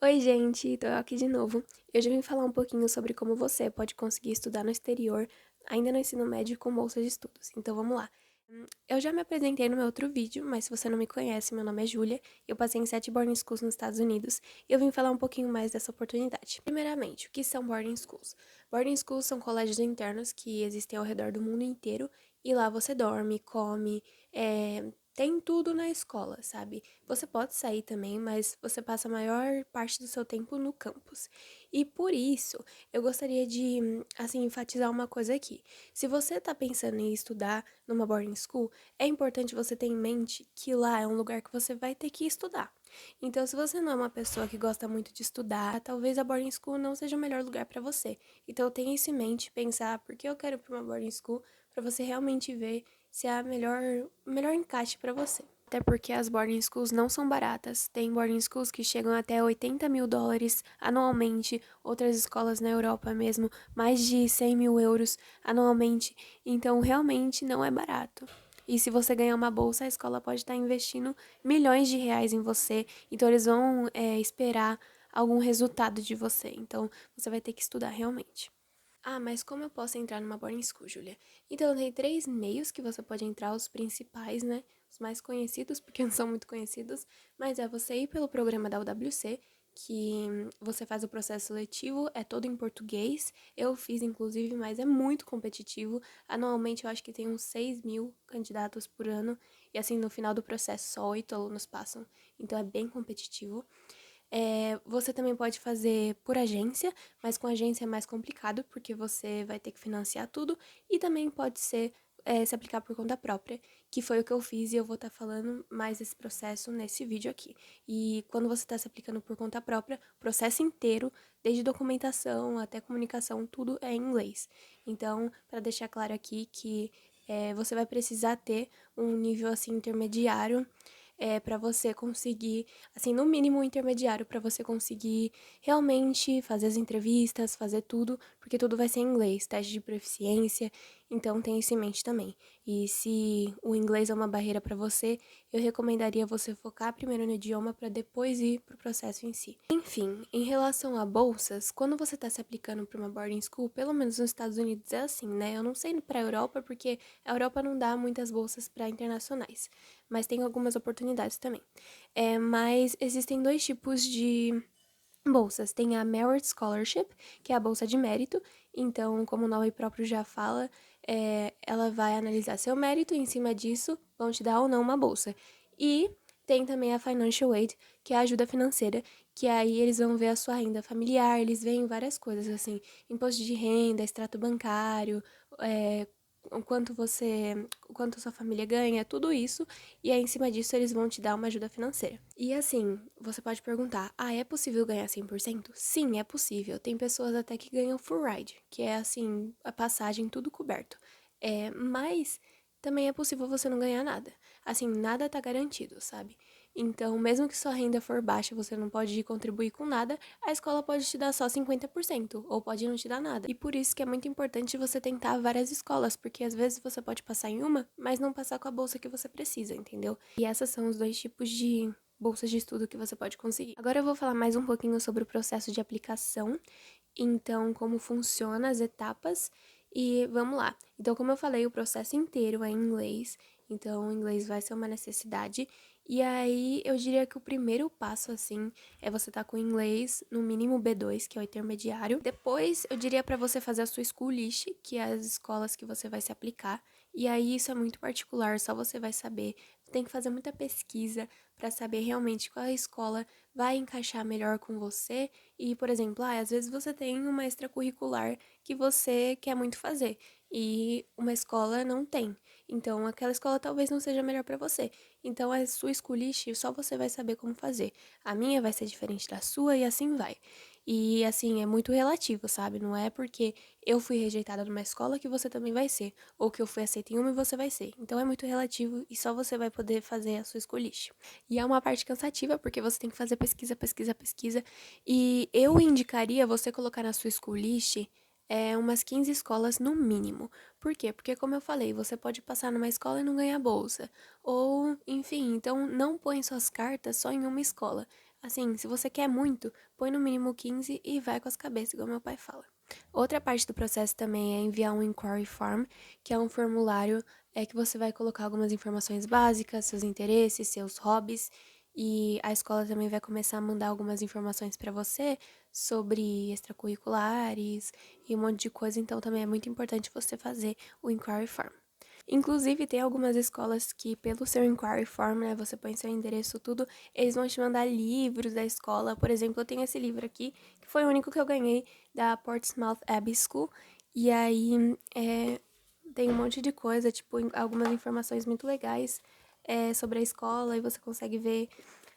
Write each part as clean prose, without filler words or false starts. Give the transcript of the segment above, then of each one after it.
Oi, gente, tô aqui de novo. Eu já vim falar um pouquinho sobre como você pode conseguir estudar no exterior, ainda no ensino médio com bolsa de estudos. Então vamos lá. Eu já me apresentei no meu outro vídeo, mas se você não me conhece, meu nome é Júlia. Eu passei em 7 boarding schools nos Estados Unidos e eu vim falar um pouquinho mais dessa oportunidade. Primeiramente, o que são boarding schools? Boarding schools são colégios internos que existem ao redor do mundo inteiro e lá você dorme, come, tem tudo na escola, sabe? Você pode sair também, mas você passa a maior parte do seu tempo no campus. E por isso, eu gostaria de, assim, enfatizar uma coisa aqui. Se você tá pensando em estudar numa boarding school, é importante você ter em mente que lá é um lugar que você vai ter que estudar. Então, se você não é uma pessoa que gosta muito de estudar, talvez a boarding school não seja o melhor lugar para você. Então, tenha isso em mente, pensar por que eu quero ir para uma boarding school, para você realmente ver se é o melhor encaixe para você. Até porque as boarding schools não são baratas. Tem boarding schools que chegam até US$ 80 mil anualmente. Outras escolas na Europa mesmo, mais de 100 mil euros anualmente. Então, realmente não é barato. E se você ganhar uma bolsa, a escola pode estar investindo milhões de reais em você. Então, eles vão esperar algum resultado de você. Então, você vai ter que estudar realmente. Ah, mas como eu posso entrar numa boarding school, Julia? Então, tem 3 meios que você pode entrar, os principais, né? Os mais conhecidos, porque não são muito conhecidos. Mas é você ir pelo programa da UWC, que você faz o processo seletivo, é todo em português. Eu fiz, inclusive, mas é muito competitivo. Anualmente, eu acho que tem uns 6 mil candidatos por ano. E assim, no final do processo, só 8 alunos passam. Então, é bem competitivo. Você também pode fazer por agência, mas com agência é mais complicado, porque você vai ter que financiar tudo, e também pode ser se aplicar por conta própria, que foi o que eu fiz, e eu vou estar falando mais desse processo nesse vídeo aqui. E quando você está se aplicando por conta própria, o processo inteiro, desde documentação até comunicação, tudo é em inglês. Então, para deixar claro aqui que você vai precisar ter um nível assim intermediário para você conseguir, assim, no mínimo um intermediário para você conseguir realmente fazer as entrevistas, fazer tudo, porque tudo vai ser em inglês, teste de proficiência, então tenha isso em mente também. E se o inglês é uma barreira para você, eu recomendaria você focar primeiro no idioma para depois ir pro processo em si. Enfim, em relação a bolsas, quando você está se aplicando para uma boarding school, pelo menos nos Estados Unidos é assim, né? Eu não sei para a Europa, porque a Europa não dá muitas bolsas para internacionais, mas tem algumas oportunidades também. Mas existem dois tipos de bolsas. Tem a Merit Scholarship, que é a bolsa de mérito. Então, como o nome próprio já fala, ela vai analisar seu mérito e, em cima disso, vão te dar ou não uma bolsa. E tem também a Financial Aid, que é a ajuda financeira, que aí eles vão ver a sua renda familiar, eles veem várias coisas, assim, imposto de renda, extrato bancário, o quanto sua família ganha, tudo isso, e aí em cima disso eles vão te dar uma ajuda financeira. E assim, você pode perguntar: "Ah, é possível ganhar 100%?" Sim, é possível. Tem pessoas até que ganham full ride, que é assim, a passagem tudo coberto. Mas também é possível você não ganhar nada. Assim, nada tá garantido, sabe? Então, mesmo que sua renda for baixa, você não pode contribuir com nada, a escola pode te dar só 50%, ou pode não te dar nada. E por isso que é muito importante você tentar várias escolas, porque às vezes você pode passar em uma, mas não passar com a bolsa que você precisa, entendeu? E esses são os dois tipos de bolsas de estudo que você pode conseguir. Agora eu vou falar mais um pouquinho sobre o processo de aplicação, então como funciona as etapas e vamos lá. Então, como eu falei, o processo inteiro é em inglês, então o inglês vai ser uma necessidade. E aí, eu diria que o primeiro passo, assim, é você estar com inglês no mínimo B2, que é o intermediário. Depois, eu diria para você fazer a sua school list, que é as escolas que você vai se aplicar. E aí, isso é muito particular, só você vai saber. Tem que fazer muita pesquisa para saber realmente qual escola vai encaixar melhor com você. E, por exemplo, às vezes você tem uma extracurricular que você quer muito fazer e uma escola não tem. Então, aquela escola talvez não seja melhor para você. Então, a sua school list só você vai saber como fazer. A minha vai ser diferente da sua e assim vai. E assim, é muito relativo, sabe? Não é porque eu fui rejeitada numa escola que você também vai ser, ou que eu fui aceita em uma e você vai ser. Então é muito relativo e só você vai poder fazer a sua school list. E é uma parte cansativa porque você tem que fazer pesquisa, pesquisa, pesquisa. E eu indicaria você colocar na sua school list umas 15 escolas no mínimo. Por quê? Porque, como eu falei, você pode passar numa escola e não ganhar bolsa. Ou, enfim, então não põe suas cartas só em uma escola. Assim, se você quer muito, põe no mínimo 15 e vai com as cabeças, igual meu pai fala. Outra parte do processo também é enviar um inquiry form, que é um formulário que você vai colocar algumas informações básicas, seus interesses, seus hobbies, e a escola também vai começar a mandar algumas informações para você sobre extracurriculares e um monte de coisa, então também é muito importante você fazer o inquiry form. Inclusive, tem algumas escolas que, pelo seu inquiry form, né, você põe seu endereço, tudo, eles vão te mandar livros da escola. Por exemplo, eu tenho esse livro aqui, que foi o único que eu ganhei da Portsmouth Abbey School. E aí, tem um monte de coisa, tipo, algumas informações muito legais sobre a escola, e você consegue ver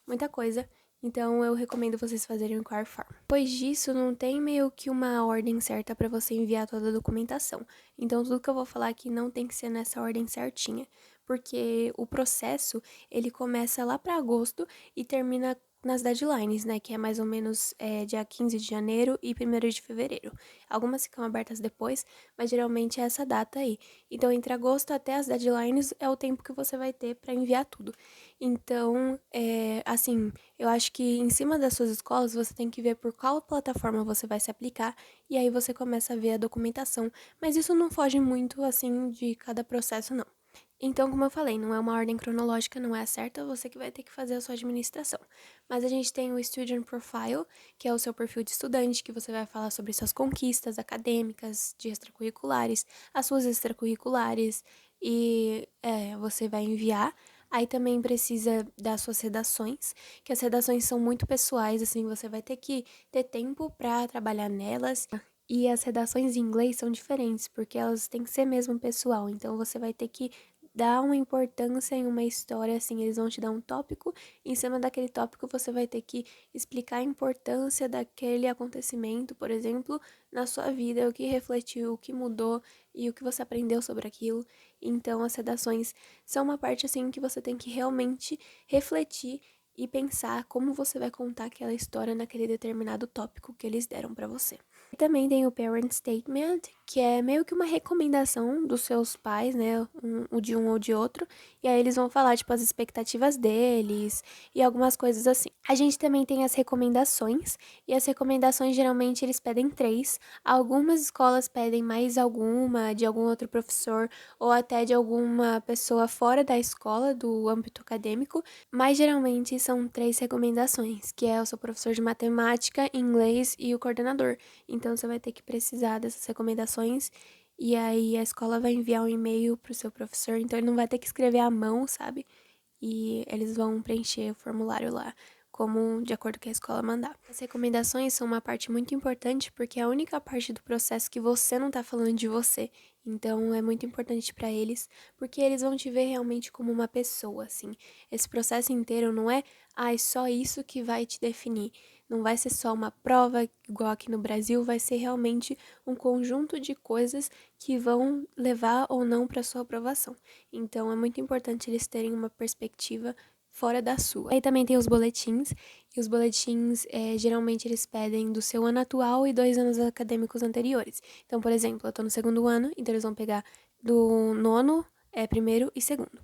muita coisa. Então, eu recomendo vocês fazerem o inquiry form. Depois disso, não tem meio que uma ordem certa para você enviar toda a documentação. Então, tudo que eu vou falar aqui não tem que ser nessa ordem certinha, porque o processo, ele começa lá para agosto e termina nas deadlines, né, que é mais ou menos dia 15 de janeiro e 1º de fevereiro. Algumas ficam abertas depois, mas geralmente é essa data aí. Então, entre agosto até as deadlines é o tempo que você vai ter para enviar tudo. Então, assim, eu acho que em cima das suas escolas você tem que ver por qual plataforma você vai se aplicar e aí você começa a ver a documentação. Mas isso não foge muito, assim, de cada processo, não. Então, como eu falei, não é uma ordem cronológica, não é a certa, você que vai ter que fazer a sua administração. Mas a gente tem o Student Profile, que é o seu perfil de estudante, que você vai falar sobre suas conquistas acadêmicas, de extracurriculares, as suas extracurriculares, e você vai enviar. Aí também precisa das suas redações, que as redações são muito pessoais, assim, você vai ter que ter tempo para trabalhar nelas. E as redações em inglês são diferentes, porque elas têm que ser mesmo pessoal. Então você vai ter que dar uma importância em uma história, assim, eles vão te dar um tópico, e em cima daquele tópico você vai ter que explicar a importância daquele acontecimento, por exemplo, na sua vida, o que refletiu, o que mudou e o que você aprendeu sobre aquilo. Então as redações são uma parte assim que você tem que realmente refletir e pensar como você vai contar aquela história naquele determinado tópico que eles deram para você. E também tem o Parent Statement, que é meio que uma recomendação dos seus pais, né? O de um ou de outro. E aí eles vão falar, tipo, as expectativas deles e algumas coisas assim. A gente também tem as recomendações. E as recomendações, geralmente, eles pedem 3. Algumas escolas pedem mais alguma, de algum outro professor, ou até de alguma pessoa fora da escola, do âmbito acadêmico. Mas, geralmente, são 3 recomendações, que é o seu professor de matemática, inglês e o coordenador. Então, você vai ter que precisar dessas recomendações e aí a escola vai enviar um e-mail pro seu professor, então ele não vai ter que escrever à mão, sabe? E eles vão preencher o formulário lá, como de acordo com a escola mandar. As recomendações são uma parte muito importante porque é a única parte do processo que você não tá falando de você. Então é muito importante para eles, porque eles vão te ver realmente como uma pessoa, assim. Esse processo inteiro não é, só isso que vai te definir. Não vai ser só uma prova, igual aqui no Brasil, vai ser realmente um conjunto de coisas que vão levar ou não para sua aprovação. Então é muito importante eles terem uma perspectiva fora da sua. Aí também tem os boletins, e os boletins geralmente eles pedem do seu ano atual e 2 anos acadêmicos anteriores. Então, por exemplo, eu tô no 2º ano, então eles vão pegar do nono, primeiro e segundo.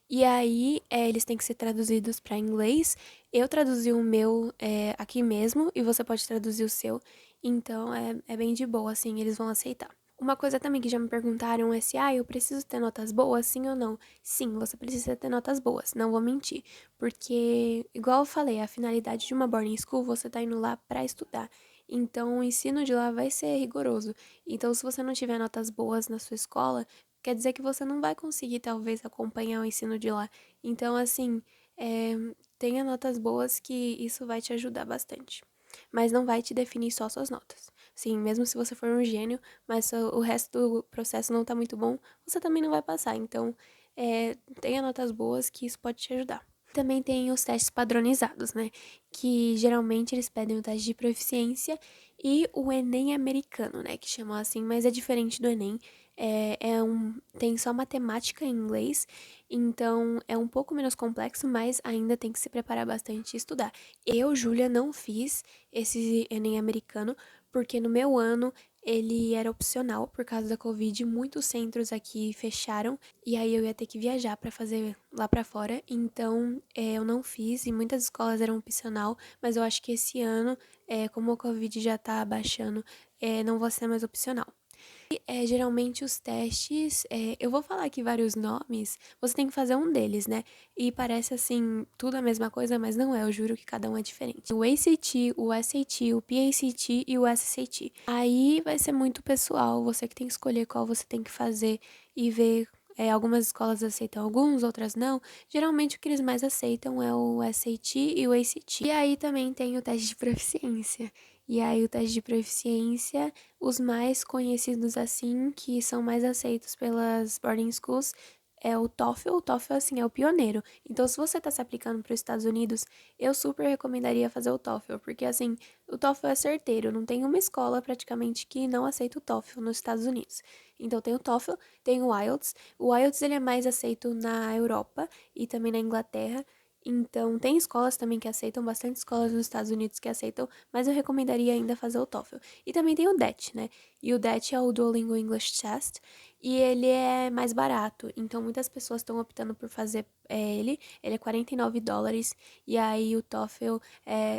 E aí, eles têm que ser traduzidos para inglês. Eu traduzi o meu aqui mesmo e você pode traduzir o seu. Então, é bem de boa, assim, eles vão aceitar. Uma coisa também que já me perguntaram é se, eu preciso ter notas boas, sim ou não? Sim, você precisa ter notas boas, não vou mentir. Porque, igual eu falei, a finalidade de uma boarding school, você tá indo lá para estudar. Então, o ensino de lá vai ser rigoroso. Então, se você não tiver notas boas na sua escola, quer dizer que você não vai conseguir, talvez, acompanhar o ensino de lá. Então, assim, tenha notas boas que isso vai te ajudar bastante. Mas não vai te definir só suas notas. Sim, mesmo se você for um gênio, mas o resto do processo não tá muito bom, você também não vai passar. Então, tenha notas boas que isso pode te ajudar. Também tem os testes padronizados, né? Que geralmente eles pedem o teste de proficiência e o Enem americano, né? Que chamam assim, mas é diferente do Enem. Tem só matemática em inglês, então é um pouco menos complexo, mas ainda tem que se preparar bastante e estudar. Eu, Júlia, não fiz esse Enem americano, porque no meu ano ele era opcional por causa da Covid, muitos centros aqui fecharam e aí eu ia ter que viajar para fazer lá para fora, então eu não fiz e muitas escolas eram opcional, mas eu acho que esse ano, como a Covid já tá abaixando, não vai ser mais opcional. Geralmente os testes, eu vou falar aqui vários nomes, você tem que fazer um deles, né? E parece assim, tudo a mesma coisa, mas não é, eu juro que cada um é diferente. O ACT, o SAT, o PACT e o SAT. Aí vai ser muito pessoal, você que tem que escolher qual você tem que fazer e ver. Algumas escolas aceitam alguns, outras não. Geralmente o que eles mais aceitam é o SAT e o ACT. E aí também tem o teste de proficiência. E aí o teste de proficiência, os mais conhecidos assim, que são mais aceitos pelas boarding schools, é o TOEFL. O TOEFL, assim, é o pioneiro. Então, se você tá se aplicando para os Estados Unidos, eu super recomendaria fazer o TOEFL, porque, assim, o TOEFL é certeiro. Não tem uma escola, praticamente, que não aceita o TOEFL nos Estados Unidos. Então, tem o TOEFL, tem o IELTS. O IELTS, ele é mais aceito na Europa e também na Inglaterra. Então, tem escolas também que aceitam, bastante escolas nos Estados Unidos que aceitam, mas eu recomendaria ainda fazer o TOEFL. E também tem o DET, né? E o DET é o Duolingo English Test, e ele é mais barato. Então, muitas pessoas estão optando por fazer ele é $49, e aí o TOEFL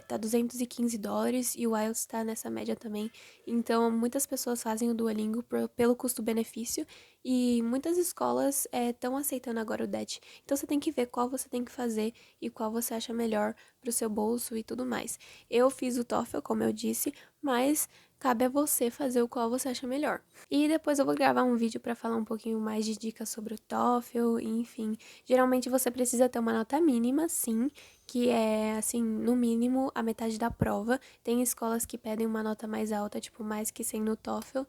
tá $215, e o IELTS tá nessa média também. Então, muitas pessoas fazem o Duolingo pelo custo-benefício, e muitas escolas estão aceitando agora o DET. Então, você tem que ver qual você tem que fazer e qual você acha melhor pro seu bolso e tudo mais. Eu fiz o TOEFL, como eu disse, mas cabe a você fazer o qual você acha melhor. E depois eu vou gravar um vídeo para falar um pouquinho mais de dicas sobre o TOEFL, enfim. Geralmente você precisa ter uma nota mínima, sim, que é, assim, no mínimo a metade da prova. Tem escolas que pedem uma nota mais alta, tipo mais que 100 no TOEFL,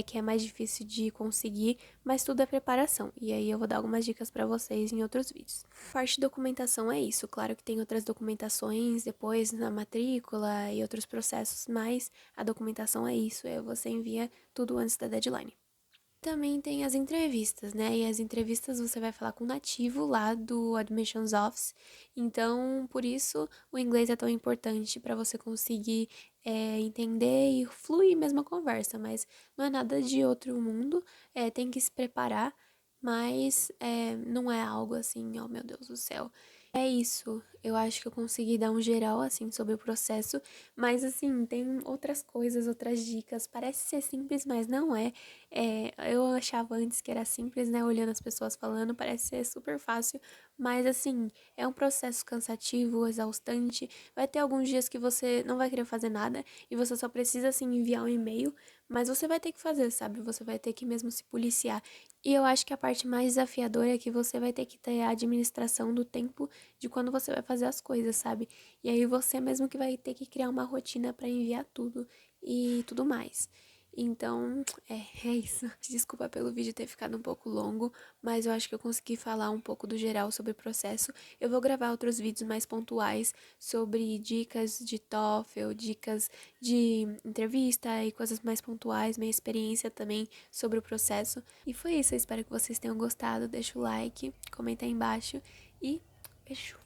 que é mais difícil de conseguir, mas tudo é preparação. E aí eu vou dar algumas dicas para vocês em outros vídeos. Parte de documentação é isso. Claro que tem outras documentações depois na matrícula e outros processos, mas a documentação é isso. Você envia tudo antes da deadline. Também tem as entrevistas, né? E as entrevistas você vai falar com o nativo lá do Admissions Office. Então, por isso, o inglês é tão importante para você conseguir entender e fluir mesmo a conversa. Mas não é nada de outro mundo. Tem que se preparar, mas não é algo assim, oh meu Deus do céu. É isso, eu acho que eu consegui dar um geral, assim, sobre o processo, mas, assim, tem outras coisas, outras dicas, parece ser simples, mas não é. Eu achava antes que era simples, né, olhando as pessoas falando, parece ser super fácil, mas, assim, é um processo cansativo, exaustante, vai ter alguns dias que você não vai querer fazer nada e você só precisa, assim, enviar um e-mail, mas você vai ter que fazer, sabe? Você vai ter que mesmo se policiar. E eu acho que a parte mais desafiadora é que você vai ter que ter a administração do tempo de quando você vai fazer as coisas, sabe? E aí você mesmo que vai ter que criar uma rotina para enviar tudo e tudo mais. Então, é isso. Desculpa pelo vídeo ter ficado um pouco longo, mas eu acho que eu consegui falar um pouco do geral sobre o processo. Eu vou gravar outros vídeos mais pontuais sobre dicas de TOEFL, dicas de entrevista e coisas mais pontuais, minha experiência também sobre o processo. E foi isso, eu espero que vocês tenham gostado. Deixa o like, comenta aí embaixo e beijo.